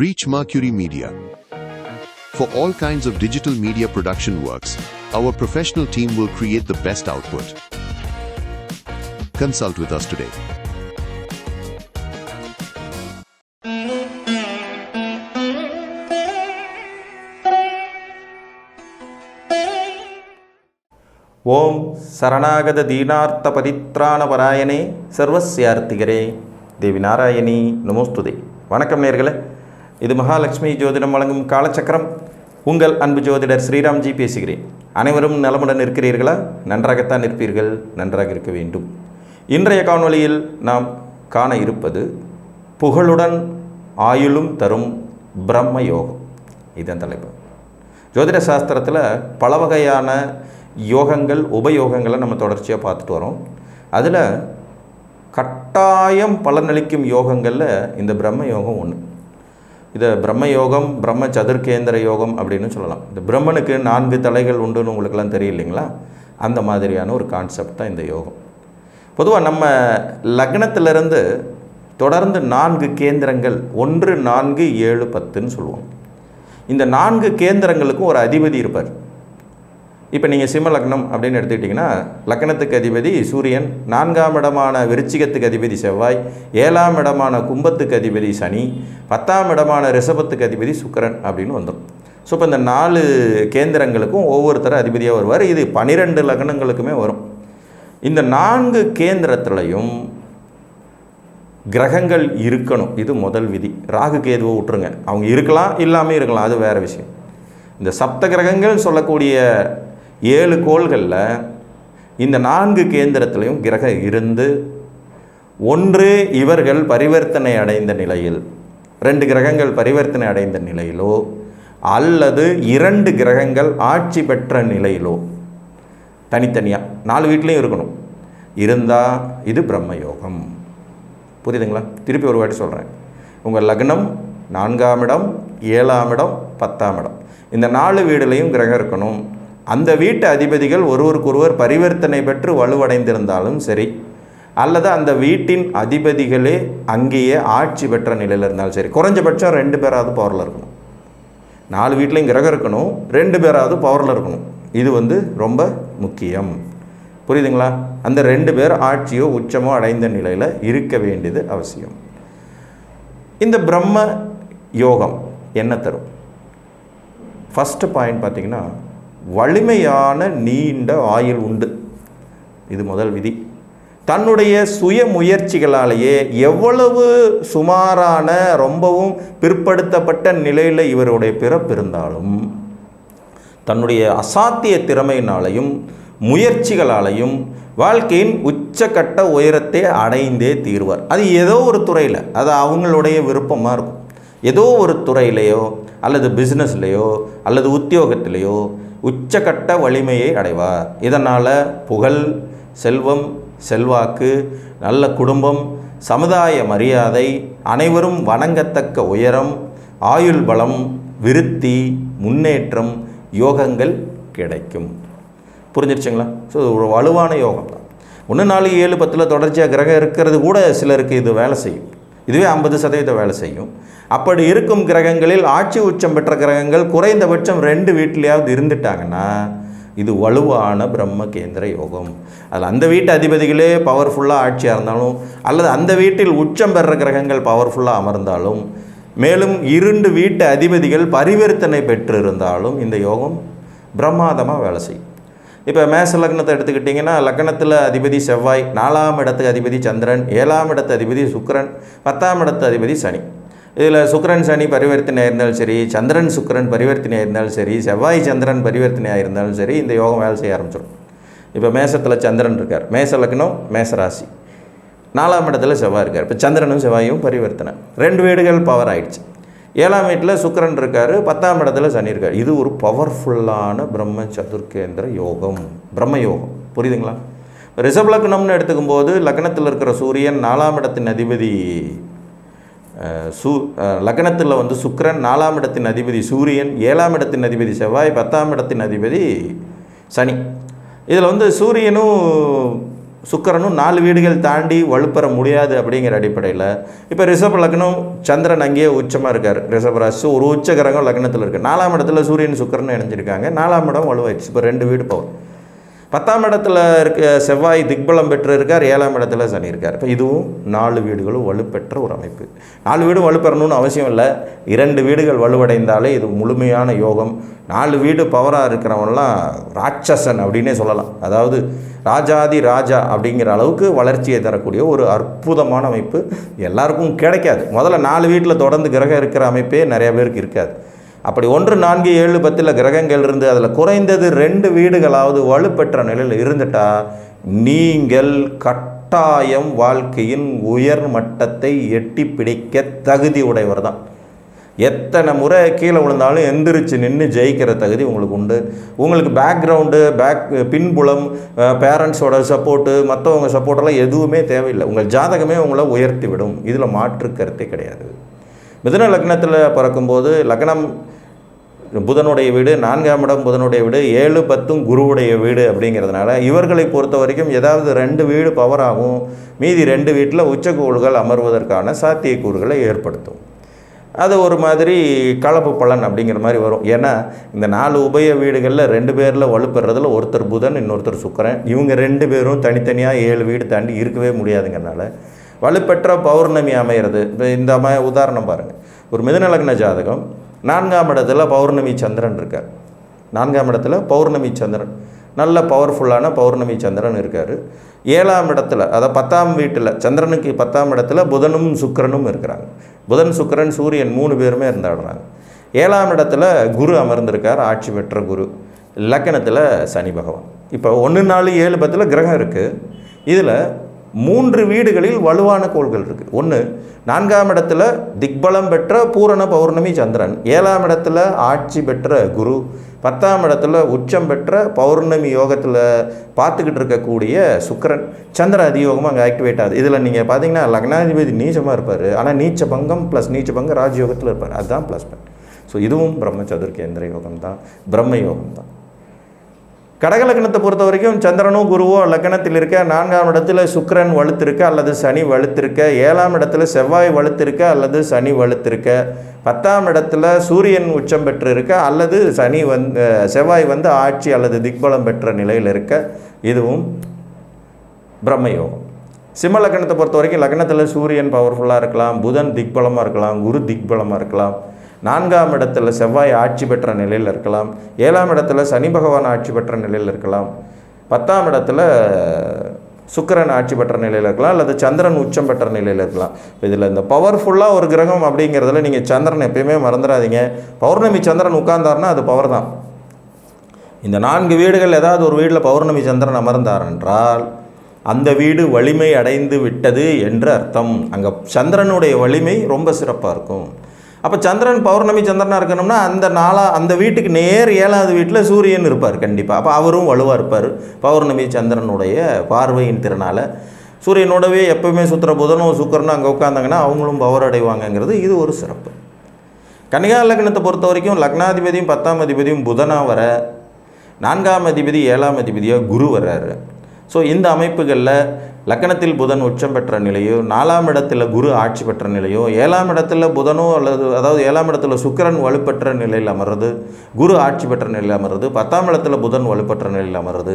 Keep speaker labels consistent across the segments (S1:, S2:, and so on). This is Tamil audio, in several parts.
S1: Reach Mercury Media. For all kinds of digital media production works, our professional team will create the best output. Consult with us today.
S2: ஓம் சரணாகத தீனார்த்த பரித்ராண பராயணே சர்வஸ்யார்த்திகரே தேவி நாராயணி நமோஸ்துதே. வணக்கம் நேயர்களே, இது மகாலட்சுமி ஜோதிடம் வழங்கும் காலச்சக்கரம். உங்கள் அன்பு ஜோதிடர் ஸ்ரீராம்ஜி பேசுகிறேன். அனைவரும் நலமுடன் இருக்கிறீர்களா? நன்றாகத்தான் இருப்பீர்கள், நன்றாக இருக்க வேண்டும். இன்றைய காணொளியில் நாம் காண இருப்பது புகழுடன் ஆயுளும் தரும் பிரம்ம யோகம். இதுதான் தலைப்பு. ஜோதிட சாஸ்திரத்தில் பல வகையான யோகங்கள் உபயோகங்களை நம்ம தொடர்ச்சியாக பார்த்துட்டு வரோம். அதில் கட்டாயம் பலனளிக்கும் யோகங்களில் இந்த பிரம்ம யோகம் ஒன்று. இதை பிரம்ம யோகம், பிரம்ம சதுர்கேந்திர யோகம் அப்படின்னு சொல்லலாம். இந்த பிரம்மனுக்கு 4 தலைகள் உண்டுன்னு உங்களுக்கெல்லாம் தெரியும் இல்லைங்களா? அந்த மாதிரியான ஒரு கான்செப்ட் தான் இந்த யோகம். பொதுவாக நம்ம லக்னத்திலிருந்து தொடர்ந்து 4 கேந்திரங்கள் 1, 4, 7, 10ன்னு சொல்லுவோம். இந்த 4 கேந்திரங்களுக்கும் ஒரு அதிபதி இருப்பார். இப்போ நீங்கள் சிம்ம லக்னம் அப்படின்னு எடுத்துக்கிட்டிங்கன்னா லக்னத்துக்கு அதிபதி சூரியன், 4ஆம் இடமான விருச்சிகத்துக்கு அதிபதி செவ்வாய், 7ஆம் இடமான கும்பத்துக்கு அதிபதி சனி, 10ஆம் இடமான ரிஷபத்துக்கு அதிபதி சுக்கிரன் அப்படின்னு வந்துடும். ஸோ இப்போ இந்த 4 கேந்திரங்களுக்கும் ஒவ்வொருத்தரும் அதிபதியாக வருவார். இது 12 லக்னங்களுக்குமே வரும். இந்த 4 கேந்திரத்துலையும் கிரகங்கள் இருக்கணும். இது முதல் விதி. ராகு கேதுவை விட்டுருங்க, அவங்க இருக்கலாம் இல்லாமல் இருக்கலாம், அது வேறு விஷயம். இந்த சப்த கிரகங்கள் சொல்லக்கூடிய 7 கோள்களில் இந்த 4 கேந்திரத்திலையும் கிரகம் இருந்து, ஒன்று இவர்கள் பரிவர்த்தனை அடைந்த நிலையில், 2 கிரகங்கள் பரிவர்த்தனை அடைந்த நிலையிலோ அல்லது 2 கிரகங்கள் ஆட்சி பெற்ற நிலையிலோ, தனித்தனியாக 4 வீட்லேயும் இருக்கணும். இருந்தால் இது பிரம்ம யோகம். புரியுதுங்களா? திருப்பி ஒரு வாட்டி சொல்கிறேன். உங்கள் லக்னம் 4ஆம் இடம், 7ஆம் இடம், 10ஆம் இடம், இந்த 4 வீடுலையும் கிரகம் இருக்கணும். அந்த வீட்டு அதிபதிகள் ஒருவருக்கொருவர் பரிவர்த்தனை பெற்று வலுவடைந்திருந்தாலும் சரி, அல்லது அந்த வீட்டின் அதிபதிகளே அங்கேயே ஆட்சி பெற்ற நிலையில் இருந்தாலும் சரி, குறைஞ்சபட்சம் 2 பேராவது பவரில் இருக்கணும். 4 வீட்லேயும் கிரகம் இருக்கணும், 2 பேராவது பவரில் இருக்கணும். இது ரொம்ப முக்கியம். புரியுதுங்களா? அந்த 2 பேர் ஆட்சியோ உச்சமோ அடைந்த நிலையில் இருக்க வேண்டியது அவசியம். இந்த பிரம்ம யோகம் என்ன தரும்? ஃபஸ்ட்டு பாயிண்ட் பார்த்திங்கன்னா, வலிமையான நீண்ட ஆயுள் உண்டு. இது முதல் விதி. தன்னுடைய சுய முயற்சிகளாலேயே எவ்வளவு சுமாரான ரொம்பவும் பிற்படுத்தப்பட்ட நிலையில் இவருடைய பிறப்பு இருந்தாலும், தன்னுடைய அசாத்திய திறமையினாலையும் முயற்சிகளாலையும் வாழ்க்கையின் உச்சக்கட்ட உயரத்தை அடைந்தே தீர்வார். அது ஏதோ ஒரு துறையில், அது அவங்களுடைய விருப்பமாக இருக்கும். ஏதோ ஒரு துறையிலையோ அல்லது பிஸ்னஸ்லேயோ அல்லது உத்தியோகத்திலேயோ உச்சக்கட்ட வலிமையை அடைவார். இதனால் புகழ், செல்வம், செல்வாக்கு, நல்ல குடும்பம், சமுதாய மரியாதை, அனைவரும் வணங்கத்தக்க உயரம், ஆயுள் பலம், விருத்தி, முன்னேற்றம், யோகங்கள் கிடைக்கும். புரிஞ்சிருச்சுங்களா? ஸோ ஒரு வலுவான யோகம் தான். 1, 4, 7, 10 தொடர்ச்சியாக கிரகம் இருக்கிறது கூட சிலருக்கு இது வேலை செய்யும். இதுவே 50% வேலை செய்யும். அப்படி இருக்கும் கிரகங்களில் ஆட்சி உச்சம் பெற்ற கிரகங்கள் குறைந்தபட்சம் 2 வீட்டிலையாவது இருந்துட்டாங்கன்னா இது வலுவான பிரம்ம கேந்திர யோகம். அதில் அந்த வீட்டு அதிபதிகளே பவர்ஃபுல்லாக ஆட்சியாக இருந்தாலும், அல்லது அந்த வீட்டில் உச்சம் பெற்ற கிரகங்கள் பவர்ஃபுல்லாக அமர்ந்தாலும், மேலும் 2 வீட்டு அதிபதிகள் பரிவர்த்தனை பெற்று இருந்தாலும் இந்த யோகம் பிரம்மாதமாக வேலை செய்யும். இப்போ மேச லக்னத்தை எடுத்துக்கிட்டிங்கன்னா லக்னத்தில் அதிபதி செவ்வாய், 4ஆம் இடத்துக்கு அதிபதி சந்திரன், 7ஆம் இடத்து அதிபதி சுக்கிரன், 10ஆம் இடத்து அதிபதி சனி. இதில் சுக்கிரன் சனி பரிவர்த்தனையாக இருந்தாலும் சரி, சந்திரன் சுக்கிரன் பரிவர்த்தனையாக இருந்தாலும் சரி, செவ்வாய் சந்திரன் பரிவர்த்தனையாக இருந்தாலும் சரி, இந்த யோகம் வேலை செய்ய ஆரம்பிச்சிடும். இப்போ மேசத்தில் சந்திரன் இருக்கார், மேச லக்னம், மேசராசி, 4ஆம் இடத்துல செவ்வாய் இருக்கார். இப்போ சந்திரனும் செவ்வாயும் பரிவர்த்தனை, 2 வீடுகள் பவர் ஆயிடுச்சு. 7ஆம் வீட்டில் சுக்கிரன் இருக்கார், 10ஆம் இடத்துல சனி இருக்கார். இது ஒரு பவர்ஃபுல்லான பிரம்ம சதுர்கேந்திர யோகம், பிரம்ம யோகம். புரியுதுங்களா? ரிஷப லக்னம்னு எடுத்துக்கும் போது லக்னத்தில் இருக்கிற சூரியன் 4ஆம் இடத்தின் அதிபதி லக்னத்தில் சுக்கிரன், 4ஆம் இடத்தின் அதிபதி சூரியன், 7ஆம் இடத்தின் அதிபதி செவ்வாய், 10ஆம் இடத்தின் அதிபதி சனி. இதில் சூரியனும் சுக்கிரனும் 4 வீடுகள் தாண்டி வலுப்பெற முடியாது அப்படிங்கிற அடிப்படையில் இப்போ ரிஷப லக்னம் சந்திரன் அங்கேயே உச்சமாக இருக்கார். ரிஷப ராசி ஒரு உச்ச கிரகம் லக்னத்தில் இருக்குது. 4ஆம் இடத்துல சூரியன் சுக்கிரன் இணைஞ்சிருக்காங்க. 4ஆம் இடம் வலுவாயிடுச்சு. இப்போ 2 வீடு பவர். 10ஆம் இடத்துல இருக்க செவ்வாய் திக்பலம் பெற்று இருக்கார். 7ஆம் இடத்துல சனி இருக்கார். இப்போ இதுவும் 4 வீடுகளும் வலுப்பெற்ற ஒரு அமைப்பு. 4 வீடும் வலுப்பெறணும்னு அவசியம் இல்லை. 2 வீடுகள் வலுவடைந்தாலே இது முழுமையான யோகம். 4 வீடு பவராக இருக்கிறவங்களாம் ராட்சசன் அப்படின்னே சொல்லலாம். அதாவது ராஜாதி ராஜா அப்படிங்கிற அளவுக்கு வளர்ச்சியை தரக்கூடிய ஒரு அற்புதமான அமைப்பு. எல்லாருக்கும் கிடைக்காது. முதல்ல 4 வீட்டில் தொடர்ந்து கிரகம் இருக்கிற அமைப்பே நிறைய பேருக்கு இருக்காது. அப்படி 1, 4, 7, 10 கிரகங்கள் இருந்து அதில் குறைந்தது 2 வீடுகளாவது வலுப்பெற்ற நிலையில் இருந்துட்டா நீங்கள் கட்டாயம் வாழ்க்கையின் உயர் மட்டத்தை எட்டி பிடிக்க தகுதி உடையவர் தான். எத்தனை முறை கீழே விழுந்தாலும் எந்திரிச்சு நின்று ஜெயிக்கிற தகுதி உங்களுக்கு உண்டு. உங்களுக்கு பேக்ரவுண்டு பின்புலம் பேரண்ட்ஸோட சப்போர்ட்டு மற்றவங்க சப்போர்ட்டெல்லாம் எதுவுமே தேவையில்லை. உங்கள் ஜாதகமே உங்களை உயர்த்தி விடும். இதில் மாற்று கருத்தே கிடையாது. மிதுன லக்னத்தில் பிறக்கும்போது லக்னம் புதனுடைய வீடு, 4ஆம் இடம் புதனுடைய வீடு, 7, 10 குருவுடைய வீடு அப்படிங்கிறதுனால இவர்களை பொறுத்த வரைக்கும் ஏதாவது 2 வீடு பவராகும். மீதி 2 வீட்டில் உச்சக்கோள்கள் அமர்வதற்கான சாத்தியக்கூறுகளை ஏற்படுத்தும். அது ஒரு மாதிரி கலப்பு பலன் அப்படிங்கிற மாதிரி வரும். ஏன்னா இந்த 4 உபய வீடுகளில் 2 பேரில் வலுப்பெறதில் ஒருத்தர் புதன், இன்னொருத்தர் சுக்கிரன். இவங்க 2 பேரும் தனித்தனியாக 7 வீடு தாண்டி இருக்கவே முடியாதுங்கிறனால வலுப்பெற்ற பௌர்ணமி அமைகிறது. இப்போ இந்த உதாரணம் பாருங்கள். ஒரு மிதுன லக்ன ஜாதகம் 4ஆம் இடத்துல பௌர்ணமி சந்திரன் இருக்கார். 4ஆம் இடத்துல பௌர்ணமி சந்திரன் நல்ல பவர்ஃபுல்லான பௌர்ணமி சந்திரன் இருக்கார். 7ஆம் இடத்துல அதாவது 10ஆம் வீட்டில் சந்திரனுக்கு 10ஆம் இடத்துல புதனும் சுக்கிரனும் இருக்கிறாங்க. புதன் சுக்கிரன் சூரியன் 3 பேருமே இருந்தாடுறாங்க. 7ஆம் இடத்துல குரு அமர்ந்திருக்கார். ஆட்சி பெற்ற குரு. லக்கணத்தில் சனி பகவான். இப்போ 1, 4, 7, 10 கிரகம் இருக்குது. இதில் 3 வீடுகளில் வலுவான கோள்கள் இருக்குது. 1 4ஆம் இடத்துல திக்பலம் பெற்ற பூரண பௌர்ணமி சந்திரன், 7ஆம் இடத்துல ஆட்சி பெற்ற குரு, 10ஆம் இடத்துல உச்சம் பெற்ற பௌர்ணமி யோகத்தில் பார்த்துக்கிட்டு இருக்கக்கூடிய சுக்கிரன். சந்திர அதியோகமாக அங்கே ஆக்டிவேட் ஆகுது. இதில் நீங்கள் பார்த்தீங்கன்னா லக்னாதிபதி நீச்சமாக இருப்பார். ஆனால் நீச்ச பங்கம் ப்ளஸ் நீச்ச பங்கம் ராஜயோகத்தில் இருப்பார். அதுதான் ப்ளஸ் பாயிண்ட். ஸோ இதுவும் பிரம்ம சதுர்கேந்திர யோகம் தான், பிரம்ம யோகம் தான். கடக லக்னத்தை பொறுத்த வரைக்கும் சந்திரனும் குருவோ லக்னத்தில் இருக்க, 4ஆம் இடத்துல சுக்கிரன் வலுத்திருக்க அல்லது சனி வலுத்திருக்க, 7ஆம் இடத்துல செவ்வாய் வலுத்திருக்க அல்லது சனி வலுத்திருக்க, 10ஆம் இடத்துல சூரியன் உச்சம் பெற்று இருக்க அல்லது செவ்வாய் ஆட்சி அல்லது திக்பலம் பெற்ற நிலையில் இருக்க, இதுவும் பிரம்மயோகம். சிம்ம லக்னத்தை பொறுத்த வரைக்கும் லக்னத்தில் சூரியன் பவர்ஃபுல்லாக இருக்கலாம், புதன் திக்பலமாக இருக்கலாம், குரு திக்பலமாக இருக்கலாம், 4ஆம் இடத்துல செவ்வாய் ஆட்சி பெற்ற நிலையில் இருக்கலாம், 7ஆம் இடத்துல சனி பகவான் ஆட்சி பெற்ற நிலையில் இருக்கலாம், 10ஆம் இடத்துல சுக்கிரன் ஆட்சி பெற்ற நிலையில் இருக்கலாம் அல்லது சந்திரன் உச்சம் பெற்ற நிலையில் இருக்கலாம். இதில் இந்த பவர்ஃபுல்லாக ஒரு கிரகம் அப்படிங்கிறதுல நீங்கள் சந்திரன் எப்பயுமே மறந்துடாதீங்க. பௌர்ணமி சந்திரன் உட்கார்ந்தார்னா அது பவர் தான். இந்த 4 வீடுகள் ஏதாவது ஒரு வீட்டில் பௌர்ணமி சந்திரன் அமர்ந்தார் என்றால் அந்த வீடு வலிமை அடைந்து விட்டது என்று அர்த்தம். அங்கே சந்திரனுடைய வலிமை ரொம்ப சிறப்பாக இருக்கும். அப்போ சந்திரன் பௌர்ணமி சந்திரனாக இருக்கணும்னா அந்த வீட்டுக்கு நேர் 7ஆவது வீட்டில் சூரியன் இருப்பார் கண்டிப்பாக. அப்போ அவரும் வலுவாக இருப்பார். பௌர்ணமி சந்திரனுடைய பார்வையின் திறனால் சூரியனோடவே எப்போவுமே சுற்றுற புதனும் சுக்கிரனும் அங்கே உட்காந்தாங்கன்னா அவங்களும் பவர் அடைவாங்கங்கிறது இது ஒரு சிறப்பு. கன்னிகா லக்னத்தை பொறுத்த வரைக்கும் லக்னாதிபதியும் 10ஆம் அதிபதியும் புதனாக வர, 4ஆம் அதிபதி 7ஆம் அதிபதியாக குரு வர்றாரு. ஸோ இந்த அமைப்புகளில் லக்னத்தில் புதன் உச்சம் பெற்ற நிலையோ, 4ஆம் இடத்துல குரு ஆட்சி பெற்ற நிலையோ, 7ஆம் இடத்துல புதனோ அதாவது 7ஆம் இடத்துல சுக்கிரன் வலுப்பெற்ற நிலையில் அமர்றது, குரு ஆட்சி பெற்ற நிலையில் அமர்றது, 10ஆம் இடத்துல புதன் வலுப்பெற்ற நிலையில் அமர்றது,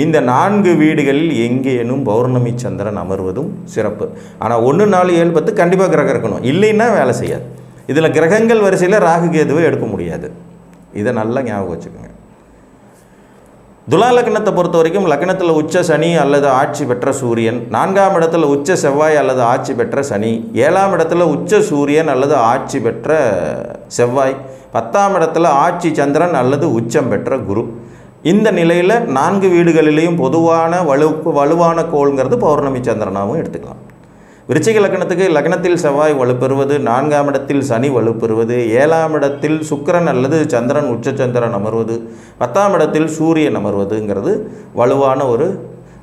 S2: இந்த 4 வீடுகளில் எங்கேனும் பௌர்ணமி சந்திரன் அமர்வதும் சிறப்பு. ஆனால் 1, 4, 7, 10 கண்டிப்பாக கிரகம் இருக்கணும். இல்லைன்னா வேலை செய்யாது. இதில் கிரகங்கள் வரிசையில் ராகு கேதுவை எடுக்க முடியாது. இதை நல்லா ஞாபகம் வச்சுக்கோங்க. துலா லக்னத்தை பொறுத்த வரைக்கும் லக்னத்தில் உச்ச சனி அல்லது ஆட்சி பெற்ற சூரியன், 4ஆம் இடத்துல உச்ச செவ்வாய் அல்லது ஆட்சி பெற்ற சனி, 7ஆம் இடத்துல உச்ச சூரியன் அல்லது ஆட்சி பெற்ற செவ்வாய், 10ஆம் இடத்துல ஆட்சி சந்திரன் அல்லது உச்சம் பெற்ற குரு. இந்த நிலையில் 4 வீடுகளிலேயும் பொதுவான வலுவான கோள்ங்கிறது பௌர்ணமி சந்திரனாகவும் எடுத்துக்கலாம். விருச்சிக லக்னத்துக்கு லக்னத்தில் செவ்வாய் வலுப்பெறுவது, 4ஆம் இடத்தில் சனி வலுப்பெறுவது, 7ஆம் இடத்தில் சுக்கிரன் அல்லது சந்திரன் உச்சச்சந்திரன் அமர்வது, 10ஆம் இடத்தில் சூரியன் அமர்வதுங்கிறது வலுவான ஒரு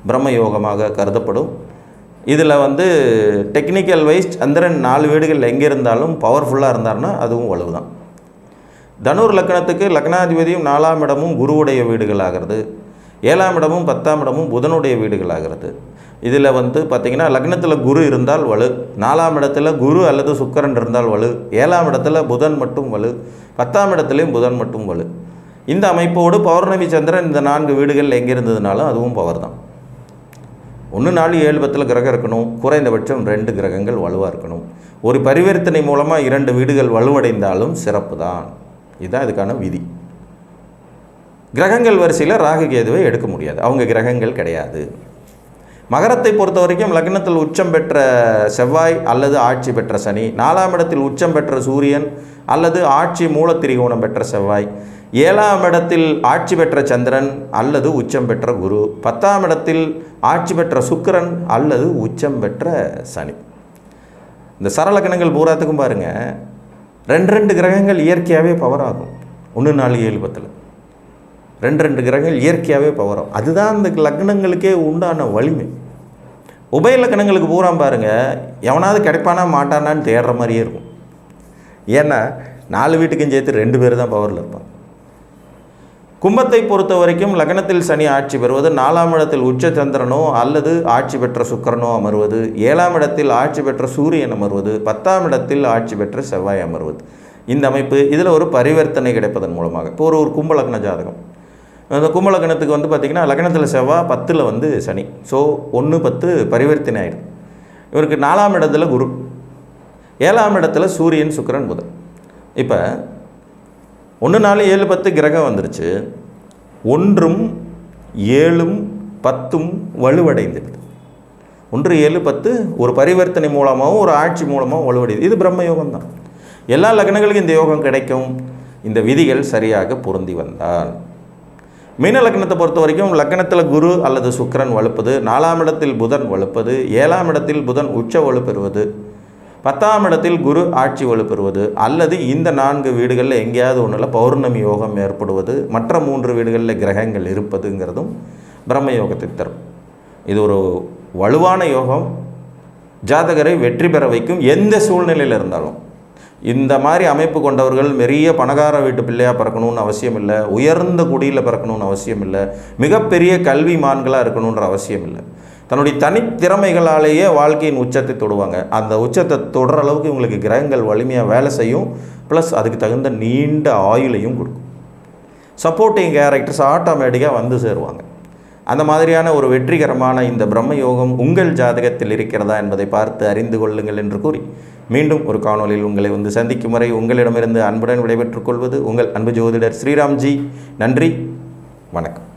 S2: பிரம்மயோகமாக கருதப்படும். இதில் டெக்னிக்கல் வைஸ் சந்திரன் 4 வீடுகள் எங்கே இருந்தாலும் பவர்ஃபுல்லாக இருந்தார்னா அதுவும் வலுதான். தனுர் லக்னத்துக்கு லக்னாதிபதியும் 4ஆம் இடமும் குருவுடைய வீடுகள் ஆகிறது. 7ஆம் இடமும் 10ஆம் இடமும் புதனுடைய வீடுகளாகிறது. இதில் பார்த்திங்கன்னா லக்னத்தில் குரு இருந்தால் வலு, 4ஆம் இடத்துல குரு அல்லது சுக்கிரன் இருந்தால் வலு, 7ஆம் இடத்துல புதன் மட்டும் வலு, 10ஆம் இடத்துலையும் புதன் மட்டும் வலு. இந்த அமைப்போடு பௌர்ணமி சந்திரன் இந்த 4 வீடுகள் எங்கே இருந்ததுனாலும் அதுவும் பவர் தான். 1 4 7 10 கிரகம் இருக்கணும், குறைந்தபட்சம் 2 கிரகங்கள் வலுவாக இருக்கணும். ஒரு பரிவர்த்தனை மூலமாக 2 வீடுகள் வலுவடைந்தாலும் சிறப்பு தான். இதுதான் இதுக்கான விதி. கிரகங்கள் வரிசையில் ராகு கேதுவை எடுக்க முடியாது, அவங்க கிரகங்கள் கிடையாது. மகரத்தை பொறுத்த வரைக்கும் லக்னத்தில் உச்சம் பெற்ற செவ்வாய் அல்லது ஆட்சி பெற்ற சனி, 4ஆம் இடத்தில் உச்சம் பெற்ற சூரியன் அல்லது ஆட்சி மூலத்திரிகோணம் பெற்ற செவ்வாய், 7ஆம் இடத்தில் ஆட்சி பெற்ற சந்திரன் அல்லது உச்சம் பெற்ற குரு, 10ஆம் இடத்தில் ஆட்சி பெற்ற சுக்கிரன் அல்லது உச்சம் பெற்ற சனி. இந்த சரலக்கணங்கள் பூராத்துக்கும் பாருங்கள், 2 கிரகங்கள் இயற்கையாகவே பவர் ஆகும். 1 4 7 10 2 கிரகங்கள் இயற்கையாகவே பவர் ஆகும். அதுதான் அந்த லக்னங்களுக்கே உண்டான வலிமை. உபய லக்னங்களுக்கு பூரா பாருங்கள், எவனாவது கிடைப்பானா மாட்டானான்னு தேடுற மாதிரியே இருக்கும். ஏன்னா 4 வீட்டுக்கும் சேர்த்து 2 பேர் தான் பவரில் இருப்பாங்க. கும்பத்தை பொறுத்த வரைக்கும் லக்னத்தில் சனி ஆட்சி பெறுவது, 4ஆம் இடத்தில் உச்ச சந்திரனோ அல்லது ஆட்சி பெற்ற சுக்கிரனோ அமர்வது, 7ஆம் இடத்தில் ஆட்சி பெற்ற சூரியன் அமர்வது, 10ஆம் இடத்தில் ஆட்சி பெற்ற செவ்வாய் அமர்வது. இந்த அமைப்பு இதில் ஒரு பரிவர்த்தனை கிடைப்பதன் மூலமாக. இப்போ ஒரு கும்ப லக்ன ஜாதகம், அந்த கும்ப லக்னத்துக்கு பார்த்திங்கன்னா லக்னத்தில் செவ்வாய், 10ல் சனி. ஸோ 1 10 பரிவர்த்தனை ஆகிடும். இவருக்கு 4ஆம் இடத்துல குரு, 7ஆம் இடத்துல சூரியன் சுக்கிரன் புதன். இப்போ 1 4 7 10 கிரகம் வந்துருச்சு. 1 7 10 வலுவடைந்தது. 1 7 10 ஒரு பரிவர்த்தனை மூலமாகவும் ஒரு ஆட்சி மூலமாகவும் வலுவடையுது. இது பிரம்ம யோகம் தான். எல்லா லக்னங்களுக்கும் இந்த யோகம் கிடைக்கும், இந்த விதிகள் சரியாக பொருந்தி வந்தால். மீன லக்னத்தை பொறுத்த வரைக்கும் லக்னத்தில் குரு அல்லது சுக்கிரன் வலுப்பது, 4ஆம் இடத்தில் புதன் வலுப்பது, 7ஆம் இடத்தில் புதன் உச்ச வலுப்பெறுவது, 10ஆம் இடத்தில் குரு ஆட்சி வலுப்பெறுவது, அல்லது இந்த 4 வீடுகளில் எங்கேயாவது ஒன்றில் பௌர்ணமி யோகம் ஏற்படுவது, மற்ற 3 வீடுகளில் கிரகங்கள் இருப்பதுங்கிறதும் பிரம்ம யோகத்தை தரும். இது ஒரு வலுவான யோகம், ஜாதகரை வெற்றி பெற வைக்கும் எந்த சூழ்நிலையில் இருந்தாலும். இந்த மாதிரி அமைப்பு கொண்டவர்கள் பெரிய பணக்கார வீட்டு பிள்ளையாக பிறக்கணும்னு அவசியம் இல்லை, உயர்ந்த குடியில் பிறக்கணும்னு அவசியம் இல்லை, மிகப்பெரிய கல்வி மான்களாக இருக்கணுன்ற அவசியம் இல்லை. தன்னுடைய தனித்திறமைகளாலேயே வாழ்க்கையின் உச்சத்தை தொடுவாங்க. அந்த உச்சத்தை தொடுற அளவுக்கு இவங்களுக்கு கிரகங்கள் வலிமையாக வேலை செய்யும், ப்ளஸ் அதுக்கு தகுந்த நீண்ட ஆயுளையும் கொடுக்கும். சப்போர்ட்டிங் கேரக்டர்ஸ் ஆட்டோமேட்டிக்காக சேருவாங்க. அந்த மாதிரியான ஒரு வெற்றிகரமான இந்த பிரம்ம யோகம் உங்கள் ஜாதகத்தில் இருக்கிறதா என்பதை பார்த்து அறிந்து கொள்ளுங்கள் என்று கூறி, மீண்டும் ஒரு காணொலியில் உங்களை சந்திக்கும் வரை உங்களிடமிருந்து அன்புடன் விடைபெற்றுக் கொள்வது உங்கள் அன்பு ஜோதிடர் ஸ்ரீராம்ஜி. நன்றி, வணக்கம்.